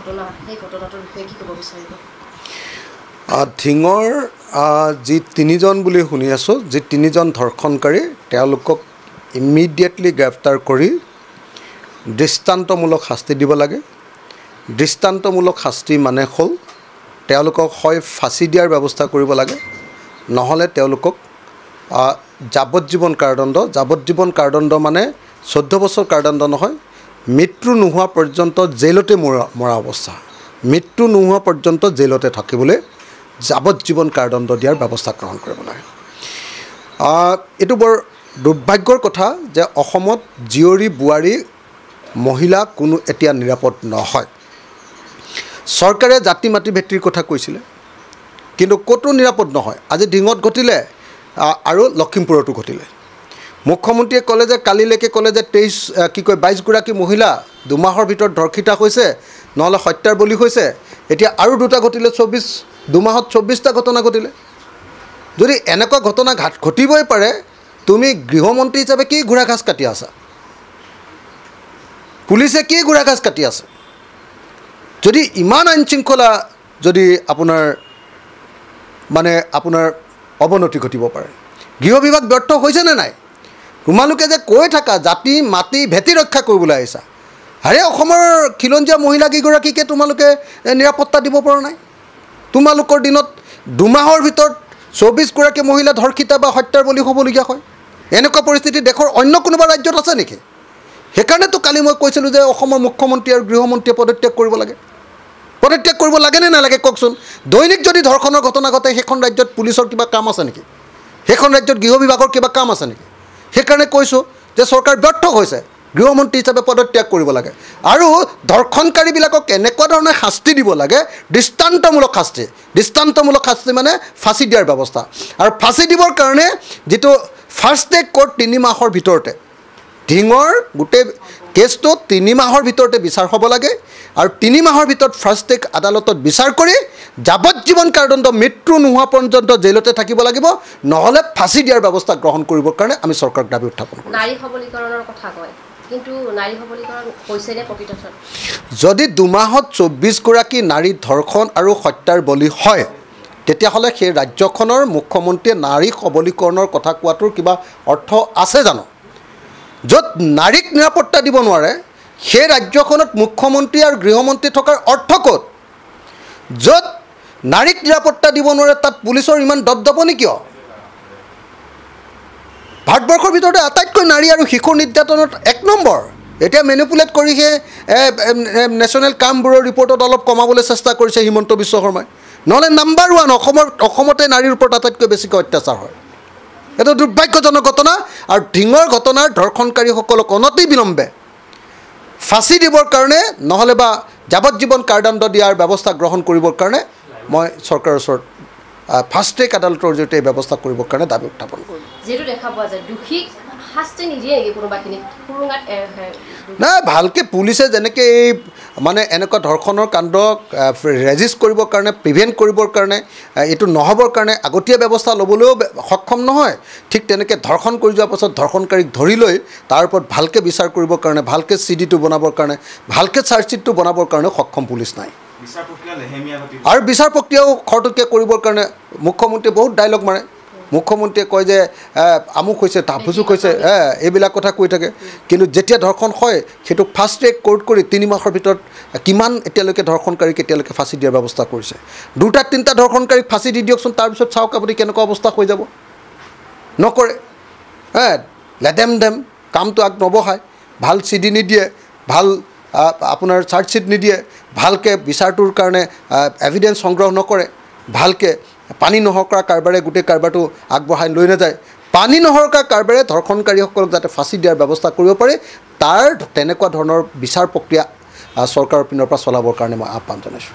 ঘটনা সেই ঘটনাটোৰ বিষয়ে কি ক'ব বিচাৰিব ধিঙৰ যি তিনিজন বুলি শুনি আছোঁ যি তিনিজন ধৰ্ষণকাৰী তেওঁলোকক ইমিডিয়েটলি গ্ৰেপ্তাৰ কৰি দৃষ্টান্তমূলক শাস্তি দিব লাগে দৃষ্টান্তমূলক শাস্তি মানে হ'ল তেওঁলোকক হয় ফাঁচি দিয়াৰ ব্যৱস্থা কৰিব লাগে নহ'লে তেওঁলোকক যাৱজ্জীৱন কাৰাদণ্ড মানে 14 বছৰ কাৰাদণ্ড নহয় মৃত্যু নোহোৱা পৰ্যন্ত জেলতে মৰা অৱস্থা মৃত্যু নোহোৱা পৰ্যন্ত জেলতে থাকিবলৈ যাৱজ্জীৱন কাৰাদণ্ড দিয়াৰ ব্যৱস্থা গ্ৰহণ কৰিব লাগে এইটো বৰ দুৰ্ভাগ্যৰ কথা যে অসমত জীয়ৰী বোৱাৰী মহিলা কোনো এতিয়া নিৰাপদ নহয় চৰকাৰে জাতি মাটি ভেটিৰ কথা কৈছিলে কিন্তু ক'তো নিৰাপদ নহয় আজি ধিঙত ঘটিলে আৰু লখিমপুৰতো ঘটিলে মুখ্যমন্ত্ৰীয়ে ক'লে যে কালিলৈকে ক'লে যে 22গৰাকী মহিলা 2 মাহৰ ভিতৰত ধৰ্ষিতা হৈছে নহ'লে হত্যাৰ বলি হৈছে এতিয়া আৰু দুটা ঘটিলে 2 মাহত 24টা ঘটনা ঘটিলে যদি এনেকুৱা ঘটনা ঘটিবই পাৰে তুমি গৃহমন্ত্ৰী হিচাপে কি ঘোঁৰা ঘাস কাটি আছা পুলিচে কি ঘোঁৰা ঘাস কাটি আছে যদি ইমান আইন শৃংখলা যদি আপোনাৰ অৱনতি ঘটিব পাৰে গৃহ বিভাগ ব্যৰ্থ হৈছে নে নাই তোমালোকে যে কৈ থাকা জাতি মাটি ভেটি ৰক্ষা কৰিবলৈ আহিছা আৰে অসমৰ খিলঞ্জীয়া মহিলা কেইগৰাকীকে তোমালোকে নিৰাপত্তা দিব পৰা নাই তোমালোকৰ দিনত 2 মাহৰ ভিতৰত 24গৰাকী মহিলা ধৰ্ষিতা বা হত্যাৰ বলি হ'বলগীয়া হয় এনেকুৱা পৰিস্থিতি দেশৰ অন্য কোনোবা ৰাজ্যত আছে নেকি সেইকাৰণেতো কালি মই কৈছিলোঁ যে অসমৰ মুখ্যমন্ত্ৰী আৰু গৃহমন্ত্ৰীয়ে পদত্যাগ কৰিব লাগে নে নালাগে কওকচোন দৈনিক যদি ধৰ্ষণৰ ঘটনা ঘটে সেইখন ৰাজ্যত পুলিচৰ কিবা কাম আছে নেকি সেইখন ৰাজ্যত গৃহ বিভাগৰ কিবা কাম আছে নেকি সেইকাৰণে কৈছোঁ যে চৰকাৰ ব্যৰ্থ হৈছে গৃহমন্ত্ৰী হিচাপে পদত্যাগ কৰিব লাগে আৰু ধৰ্ষণকাৰীবিলাকক এনেকুৱা ধৰণে শাস্তি দিব লাগে দৃষ্টান্তমূলক শাস্তি মানে ফাঁচি দিয়াৰ ব্যৱস্থা আৰু ফাঁচি দিবৰ কাৰণে যিটো ফাৰ্ষ্ট ট্ৰেক কোৰ্ট 3 মাহৰ ভিতৰতে ধিঙৰ গোটেই কেছটো 3 মাহৰ ভিতৰতে বিচাৰ হ'ব লাগে আৰু 3 মাহৰ ভিতৰত ফাৰ্ষ্ট ট্ৰেক আদালতত বিচাৰ কৰি যাৱজ্জীৱন কাৰাদণ্ড মৃত্যু নোহোৱা পৰ্যন্ত জেলতে থাকিব লাগিব নহ'লে ফাঁচি দিয়াৰ ব্যৱস্থা গ্ৰহণ কৰিবৰ কাৰণে আমি চৰকাৰক দাবী উত্থাপন কৰিম নাৰী সবলীকৰণৰ কথা কয় কিন্তু নাৰী সবলীকৰণ হৈছে নে প্ৰকৃতত যদি 2 মাহত 24গৰাকী নাৰী ধৰ্ষণ আৰু হত্যাৰ বলি হয় তেতিয়াহ'লে সেই ৰাজ্যখনৰ মুখ্যমন্ত্ৰীয়ে নাৰী সবলীকৰণৰ কথা কোৱাটোৰ কিবা অৰ্থ আছে জানো য'ত নাৰীক নিৰাপত্তা দিব নোৱাৰে সেই ৰাজ্যখনত মুখ্যমন্ত্ৰী আৰু গৃহমন্ত্ৰী থকাৰ অৰ্থ ক'ত য'ত নাৰীক নিৰাপত্তা দিব নোৱাৰে তাত পুলিচৰ ইমান দপদপনি কিয় ভাৰতবৰ্ষৰ ভিতৰতে আটাইতকৈ নাৰী আৰু শিশু নিৰ্যাতনত 1 নম্বৰ এতিয়া মেনিপুলেট কৰি সেই নেশ্যনেল ক্ৰাইম ব্যুৰৰ ৰিপৰ্টত অলপ কমাবলৈ চেষ্টা কৰিছে হিমন্ত বিশ্ব শৰ্মাই নহ'লে নাম্বাৰ 1 অসমতে নাৰীৰ ওপৰত আটাইতকৈ বেছিকৈ অত্যাচাৰ হয় এটা দুৰ্ভাগ্যজনক ঘটনা আৰু ধিঙৰ ঘটনাৰ ধৰ্ষণকাৰীসকলক অনতি বিলম্বে ফাঁচি দিবৰ কাৰণে নহ'লে বা যাৱজ্জীৱন কাৰাদণ্ড দিয়াৰ ব্যৱস্থা গ্ৰহণ কৰিবৰ কাৰণে মই চৰকাৰৰ ওচৰত ফাৰ্ষ্ট ট্ৰেক আদালতৰ জৰিয়তে এই ব্যৱস্থা কৰিবৰ কাৰণে দাবী উত্থাপন কৰিম যেটো দেখা পোৱা যায় দুখী শাস্তি নিদিয়ে নেকি কোনোবাখিনি পুৰুঙাত নাই ভালকৈ পুলিচে যেনেকৈ এই মানে এনেকুৱা ধৰ্ষণৰ কাণ্ডক ৰেজিষ্ট কৰিবৰ কাৰণে প্ৰিভেণ্ট কৰিবৰ কাৰণে এইটো নহ'বৰ কাৰণে আগতীয়া ব্যৱস্থা ল'বলৈও সক্ষম নহয় ঠিক তেনেকৈ ধৰ্ষণ কৰি যোৱাৰ পাছত ধৰ্ষণকাৰীক ধৰি লৈ তাৰ ওপৰত ভালকৈ বিচাৰ কৰিবৰ কাৰণে ভালকৈ চিডিটো বনাবৰ কাৰণে ভালকৈ চাৰ্জশ্বিটটো বনাবৰ কাৰণে সক্ষম পুলিচ নাই আৰু বিচাৰ প্ৰক্ৰিয়াও খৰতকীয়া কৰিবৰ কাৰণে মুখ্যমন্ত্ৰীয়ে বহুত ডাইলগ মাৰে মুখ্যমন্ত্ৰীয়ে কয় যে আমুক হৈছে তাফুচুক হৈছে এইবিলাক কথা কৈ থাকে কিন্তু যেতিয়া ধৰ্ষণ হয় সেইটোক ফাৰ্ষ্ট ট্ৰেক কোৰ্ট কৰি 3 মাহৰ ভিতৰত কিমান এতিয়ালৈকে ধৰ্ষণকাৰীক এতিয়ালৈকে ফাঁচি দিয়াৰ ব্যৱস্থা কৰিছে 2-3টা ধৰ্ষণকাৰীক ফাঁচি দি দিয়কচোন তাৰপিছত চাওক আপুনি কেনেকুৱা অৱস্থা হৈ যাব নকৰে লেডেম কামটো আগ নবঢ়ায় ভাল চিডি নিদিয়ে ভাল আপোনাৰ চাৰ্জশ্বিট নিদিয়ে ভালকৈ বিচাৰটোৰ কাৰণে এভিডেন্স সংগ্ৰহ নকৰে ভালকৈ পানী নহৰকাৰ কাৰবাৰে গোটেই কাৰবাৰটো আগবঢ়াই লৈ নাযায় পানী নহৰকাৰ কাৰবাৰে ধৰ্ষণকাৰীসকলক যাতে ফাঁচি দিয়াৰ ব্যৱস্থা কৰিব পাৰে তাৰ তেনেকুৱা ধৰণৰ বিচাৰ প্ৰক্ৰিয়া চৰকাৰৰ পিনৰ পৰা চলাবৰ কাৰণে মই আহ্বান জনাইছোঁ